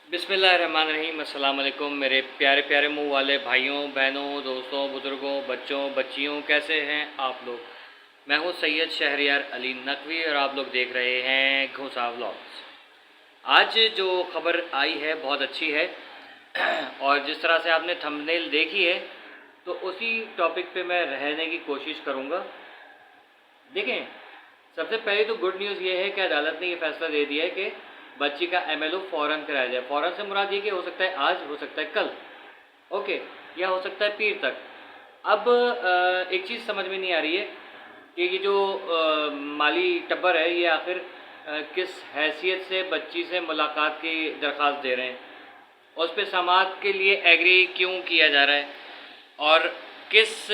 बिस्मिल्लाहिर्रहमानिर्रहीम। अस्सलाम वालेकुम मेरे प्यारे प्यारे मुँह वाले भाइयों बहनों दोस्तों बुज़ुर्गों बच्चों बच्चियों, कैसे हैं आप लोग। मैं हूँ सैयद शहरियार अली नकवी और आप लोग देख रहे हैं घोसा व्लॉग्स। आज जो खबर आई है बहुत अच्छी है और जिस तरह से आपने थंबनेल देखी है तो उसी टॉपिक पे मैं रहने की कोशिश करूँगा। देखें, सबसे पहले तो गुड न्यूज़ ये है कि अदालत ने ये फैसला दे दिया है कि बच्ची का एमएलओ फ़ौरन कराया जाए। फ़ौरन से मुराद ये कि हो सकता है आज, हो सकता है कल, ओके, या हो सकता है पीर तक। अब एक चीज़ समझ में नहीं आ रही है कि ये जो माली टब्बर है ये आखिर किस हैसियत से बच्ची से मुलाकात की दरख्वास्त दे रहे हैं, उस पर समाअत के लिए एग्री क्यों किया जा रहा है और किस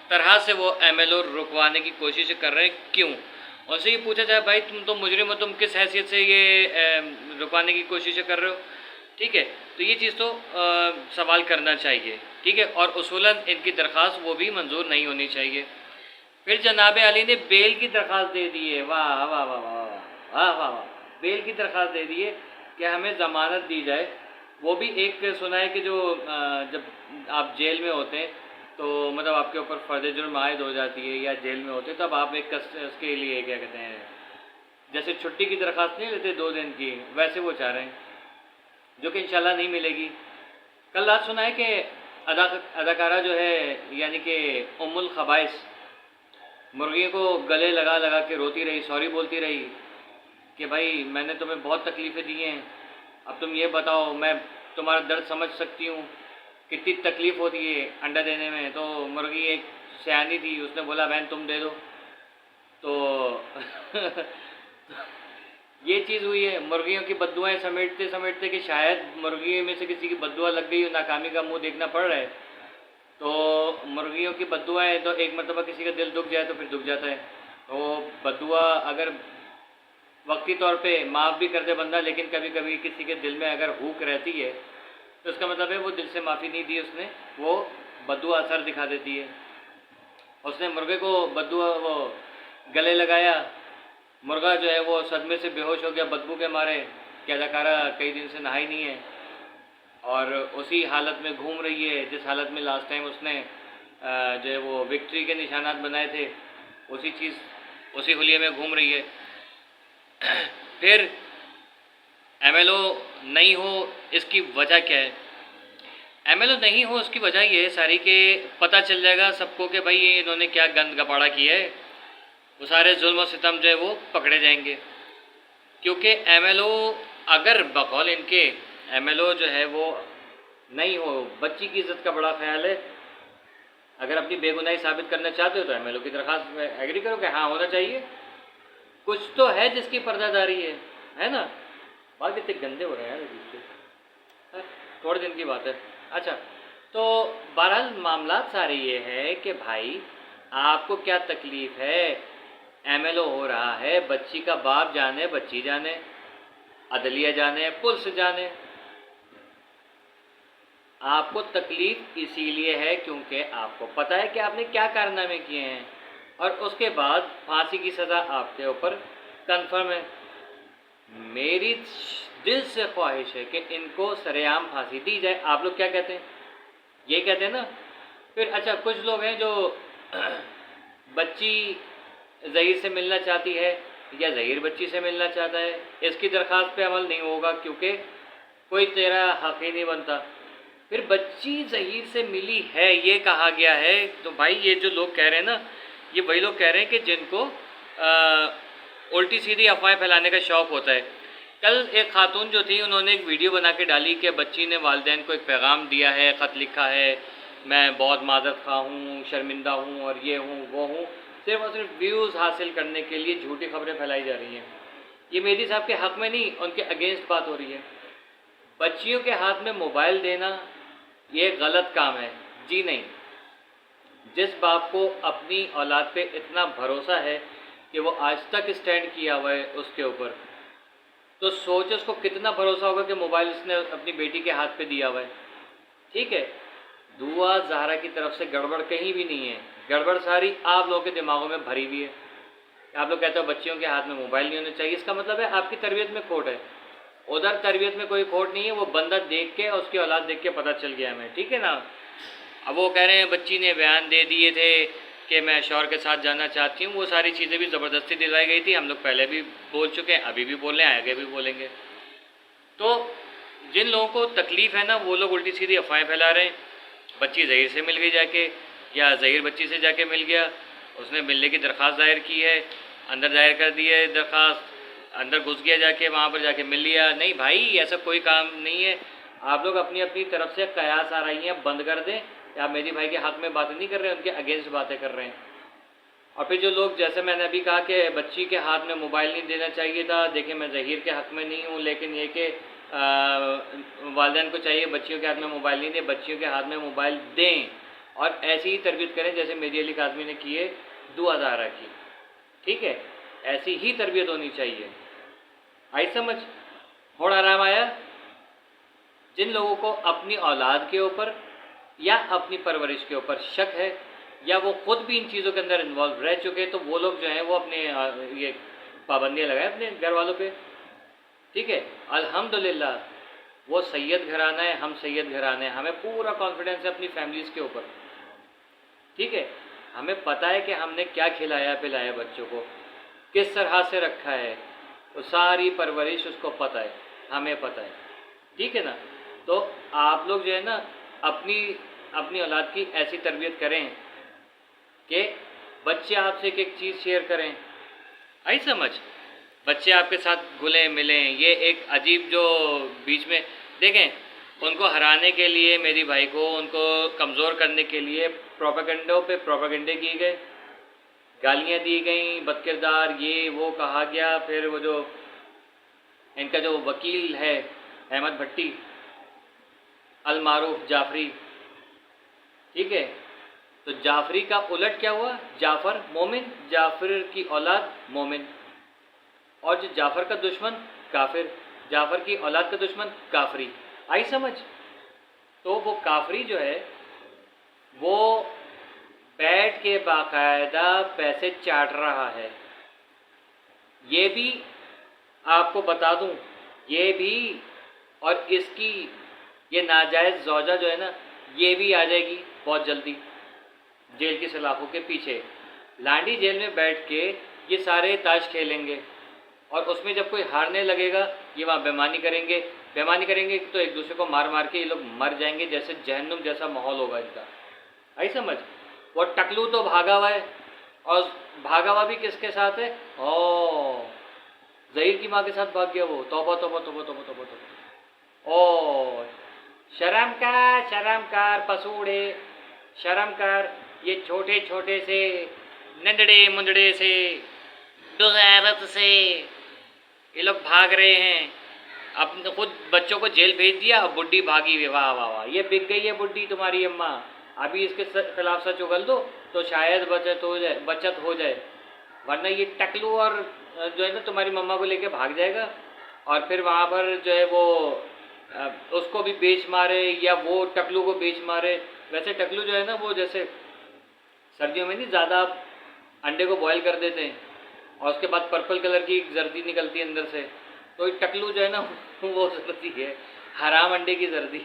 तरह से वो एमएलओ रुकवाने की कोशिश कर रहे हैं, क्यों। उनसे ये पूछा जाए भाई तुम तो मुजरिम हो, तुम किस हैसियत से ये रुकवाने की कोशिश कर रहे हो, ठीक है। तो ये चीज़ तो सवाल करना चाहिए, ठीक है। और उसूलन इनकी दरख्वास्त वो भी मंजूर नहीं होनी चाहिए। फिर जनाब अली ने बेल की दरख्वास्त दे दी है। वाह वाह वाह वाह वाह वाह वाह, बेल की दरख्वास्त दे दी है कि हमें ज़मानत दी जाए। वो भी एक सुना है कि जो जब आप जेल में होते हैं तो मतलब आपके ऊपर फ़र्द जुर्म आयद हो जाती है या जेल में होते हैं तब आप एक उसके लिए क्या कहते हैं, जैसे छुट्टी की दरख्वास्त नहीं लेते 2 दिन की, वैसे वो चाह रहे हैं, जो कि इंशाल्लाह नहीं मिलेगी। कल रात सुना है कि अदाकारा जो है यानी कि उम्मुल खबाइस मुर्गियों को गले लगा लगा के रोती रही, सॉरी बोलती रही कि भाई मैंने तुम्हें बहुत तकलीफ़ें दी हैं, अब तुम ये बताओ, मैं तुम्हारा दर्द समझ सकती हूँ, कितनी तकलीफ़ होती है अंडा देने में। तो मुर्गी एक सयानी थी, उसने बोला बहन तुम दे दो। तो ये चीज़ हुई है। मुर्गियों की बद्दुआएँ समेटते समेटते कि शायद मुर्गी में से किसी की बद्दुआ लग गई हो, नाकामी का मुंह देखना पड़ रहा है। तो मुर्गियों की बद्दुआएँ तो एक मरतबा किसी का दिल दुख जाए तो फिर दुख जाता है। तो बद्दुआ अगर वक्ती तौर पे माफ़ भी कर दे बंदा, लेकिन कभी कभी किसी के दिल में अगर हुक रहती है तो उसका मतलब है वो दिल से माफ़ी नहीं दी उसने, वो बद्दुआ असर दिखा देती है। उसने मुर्गे को बद्दुआ वो गले लगाया, मुर्गा जो है वो सदमे से बेहोश हो गया बदबू के मारे कि अदाकारा कई दिन से नहाई नहीं है और उसी हालत में घूम रही है जिस हालत में लास्ट टाइम उसने जो है वो विक्ट्री के निशानात बनाए थे, उसी चीज़ उसी हुलिये में घूम रही है। फिर एमएलओ नहीं हो इसकी वजह क्या है। एमएलओ नहीं हो उसकी वजह ये है सारी कि पता चल जाएगा सबको कि भाई ये इन्होंने क्या गंद गपाड़ा किया है, वो सारे जुल्म और सितम जो है वो पकड़े जाएंगे। क्योंकि एमएलओ अगर बकौल इनके एमएलओ जो है वो नहीं हो, बच्ची की इज़्ज़त का बड़ा ख्याल है, अगर अपनी बेगुनाही साबित करना चाहते हो तो एमएलओ की दरख्वास्त में एग्री करो कि हाँ होना चाहिए, कुछ तो है जिसकी पर्दादारी है ना। बात कितने गंदे हो रहे हैं यार, थोड़े दिन की बात है। अच्छा, तो बहरहाल मामला सारे ये है कि भाई आपको क्या तकलीफ़ है, एमएलओ हो रहा है, बच्ची का बाप जाने बच्ची जाने, अदलिया जाने पुलिस जाने, आपको तकलीफ़ इसीलिए है क्योंकि आपको पता है कि आपने क्या कारनामे किए हैं और उसके बाद फांसी की सज़ा आपके ऊपर कन्फर्म है। मेरी दिल से ख्वाहिश है कि इनको सरेआम फांसी दी जाए। आप लोग क्या कहते हैं, ये कहते हैं ना। फिर अच्छा, कुछ लोग हैं जो बच्ची ज़हीर से मिलना चाहती है या ज़हीर बच्ची से मिलना चाहता है, इसकी दरख्वास्त पे अमल नहीं होगा क्योंकि कोई तेरा हक़ ही नहीं बनता। फिर बच्ची ज़हीर से मिली है ये कहा गया है, तो भाई ये जो लोग कह रहे हैं ना, ये वही लोग कह रहे हैं कि जिनको उल्टी सीधी अफवाहें फैलाने का शौक़ होता है। कल एक खातून जो थी उन्होंने एक वीडियो बना के डाली कि बच्ची ने वालिदैन को एक पैगाम दिया है, ख़त लिखा है, मैं बहुत माज़रत खा हूँ, शर्मिंदा हूँ और ये हूँ वो हूँ, सिर्फ और सिर्फ व्यूज़ हासिल करने के लिए झूठी खबरें फैलाई जा रही हैं। ये मेहदी साहब के हक़ में नहीं, उनके अगेंस्ट बात हो रही है। बच्चियों के हाथ में मोबाइल देना ये गलत काम है जी नहीं। जिस बाप को अपनी औलाद पे इतना भरोसा है कि वो आज तक स्टैंड किया हुआ है उसके ऊपर, तो सोच उसको कितना भरोसा होगा कि मोबाइल उसने अपनी बेटी के हाथ पे दिया हुआ है, ठीक है। दुआ ज़हरा की तरफ से गड़बड़ कहीं भी नहीं है, गड़बड़ सारी आप लोगों के दिमागों में भरी हुई है। आप लोग कहते हो बच्चियों के हाथ में मोबाइल नहीं होना चाहिए, इसका मतलब है आपकी तरबियत में खोट है। उधर तरबियत में कोई खोट नहीं है, वो बंदा देख के और उसकी औलाद देख के पता चल गया हमें, ठीक है ना। अब वो कह रहे हैं बच्ची ने बयान दे दिए थे कि मैं शौहर के साथ जाना चाहती हूँ, वो सारी चीज़ें भी ज़बरदस्ती दिलवाई गई थी, हम लोग पहले भी बोल चुके हैं, अभी भी बोल रहे हैं, आगे भी बोलेंगे। तो जिन लोगों को तकलीफ़ है ना, वो लोग उल्टी सीधी अफवाहें फैला रहे हैं। बच्ची ज़हीर से मिल गई जाके, या ज़हीर बच्ची से जाके मिल गया, उसने मिलने की दरख्वास्त दायर की है, अंदर दायर कर दी है दरख्वास्त, अंदर घुस गया जाके, वहाँ पर जाके मिल लिया। नहीं भाई, ऐसा कोई काम नहीं है। आप लोग अपनी अपनी तरफ से कयास आ रही हैं बंद कर दें। आप मेरी भाई के हक़ में बातें नहीं कर रहे हैं, उनके अगेंस्ट बातें कर रहे हैं। और फिर जो लोग, जैसे मैंने अभी कहा कि बच्ची के हाथ में मोबाइल नहीं देना चाहिए था, देखिए मैं ज़हीर के हक़ में नहीं हूँ, लेकिन ये कि वालिदैन को चाहिए बच्चियों के हाथ में मोबाइल नहीं दें, बच्चियों के हाथ में मोबाइल दें और ऐसी ही तरबियत करें जैसे मेरी अली काज़मी ने की है दुआ ज़हरा की, ठीक है। ऐसी ही तरबियत होनी चाहिए। आई समझ? होड़ आराम आया। जिन लोगों को अपनी औलाद के ऊपर या अपनी परवरिश के ऊपर शक है, या वो खुद भी इन चीज़ों के अंदर इन्वॉल्व रह चुके, तो वो लोग जो हैं वो अपने ये पाबंदियाँ लगाएं अपने घर वालों पे, ठीक है। अल्हम्दुलिल्लाह वो सैयद घराना है, हम सैयद घराने हैं, हमें पूरा कॉन्फिडेंस है अपनी फैमिलीज़ के ऊपर, ठीक है। हमें पता है कि हमने क्या खिलाया पिलाया बच्चों को, किस तरह से रखा है, वो सारी परवरिश उसको पता है, हमें पता है, ठीक है ना। तो आप लोग जो है ना अपनी अपनी औलाद की ऐसी तरबियत करें कि बच्चे आपसे एक एक चीज़ शेयर करें। आई समझ? बच्चे आपके साथ घुलें मिलें। ये एक अजीब जो बीच में देखें, उनको हराने के लिए, मेरी भाई को उनको कमज़ोर करने के लिए प्रोपेगेंडों पे प्रोपेगेंडे किए गए, गालियाँ दी गई, बदकिरदार ये वो कहा गया। फिर वो जो इनका जो वकील है अहमद भट्टी, अल मारूफ जाफरी, ठीक है, तो जाफरी का उलट क्या हुआ, जाफ़र मोमिन, जाफर की औलाद मोमिन, और जो जाफ़र का दुश्मन काफिर, जाफ़र की औलाद का दुश्मन काफरी। आई समझ? तो वो काफरी जो है वो बैठ के बाकायदा पैसे चाट रहा है। ये भी आपको बता दूं, ये भी, और इसकी ये नाजायज़ ज़ौजा जो है ना, ये भी आ जाएगी बहुत जल्दी जेल की सलाखों के पीछे। लांडी जेल में बैठ के ये सारे ताश खेलेंगे, और उसमें जब कोई हारने लगेगा ये वहाँ बेईमानी करेंगे, बेईमानी करेंगे तो एक दूसरे को मार मार के ये लोग मर जाएंगे, जैसे जहन्नुम जैसा माहौल होगा इनका। आई समझ? वो टकलू तो भागा हुआ है, और भागा हुआ भी किसके साथ है? ओ ज़हीर की माँ के साथ भाग गया वो। तौबा तौबा तौबा तौबा तौबा तौबा। ओ शर्म कर पसूड़े, शर्म कर। ये छोटे छोटे से नंदड़े मुंदड़े से बेगैरत से ये लोग भाग रहे हैं। अब खुद बच्चों को जेल भेज दिया, अब बुड्ढी भागी हुई, वाह वाह वाह, ये बिक गई है बुड्ढी तुम्हारी अम्मा, अभी इसके खिलाफ सच उगल दो तो शायद बचत हो जाए, वरना ये टकलू और जो है ना तुम्हारी मम्मा को लेके भाग जाएगा, और फिर वहाँ पर जो है वो उसको भी बेच मारे, या वो टकलू को बेच मारे। वैसे टकलू जो है ना वो जैसे सर्दियों में नहीं ज़्यादा अंडे को बॉयल कर देते हैं और उसके बाद पर्पल कलर की जर्दी निकलती है अंदर से, तो टकलू जो है ना वो जर्दी है, हराम अंडे की जर्दी।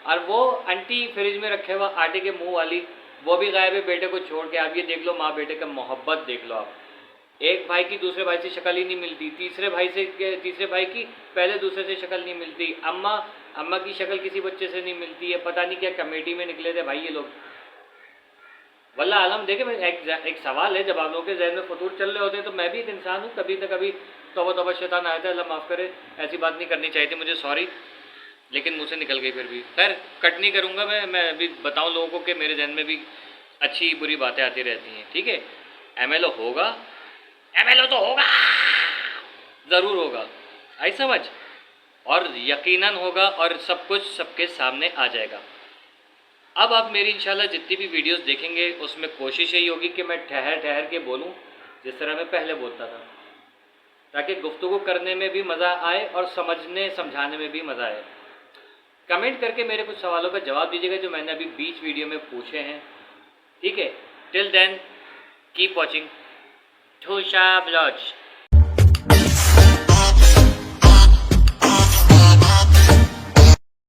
और वो आंटी फ्रिज में रखे हुआ आटे के मुंह वाली, वो भी गायब है बेटे को छोड़ के। आप ये देख लो माँ बेटे का मोहब्बत देख लो आप। एक भाई की दूसरे भाई से शक्ल ही नहीं मिलती, तीसरे भाई की पहले दूसरे से शक्ल नहीं मिलती, अम्मा की शक्ल किसी बच्चे से नहीं मिलती है। पता नहीं क्या कमेटी में निकले थे भाई ये लोग, वल्ला आलम। देखे एक सवाल है, जब आप लोगों के जहन में फतूर चल रहे होते हैं तो मैं भी एक इंसान हूँ, कभी न कभी तौबा शैतान आया था, अल्लाह माफ़ करे, ऐसी बात नहीं करनी चाहिए थी मुझे, सॉरी, लेकिन मुझसे निकल गई। फिर भी खैर कट नहीं करूँगा मैं अभी बताऊँ लोगों को कि मेरे जहन में भी अच्छी बुरी बातें आती रहती हैं, ठीक है। MLO होगा, MLO तो होगा, ज़रूर होगा, आई समझ, और यकीनन होगा, और सब कुछ सबके सामने आ जाएगा। अब आप मेरी इंशाल्लाह जितनी भी वीडियोस देखेंगे उसमें कोशिश यही होगी कि मैं ठहर के बोलूं जिस तरह मैं पहले बोलता था, ताकि गुफ्तगू करने में भी मज़ा आए और समझने समझाने में भी मज़ा आए। कमेंट करके मेरे कुछ सवालों का जवाब दीजिएगा जो मैंने अभी बीच वीडियो में पूछे हैं, ठीक है। टिल देन कीप वॉचिंग ठूसा ब्लॉग्स।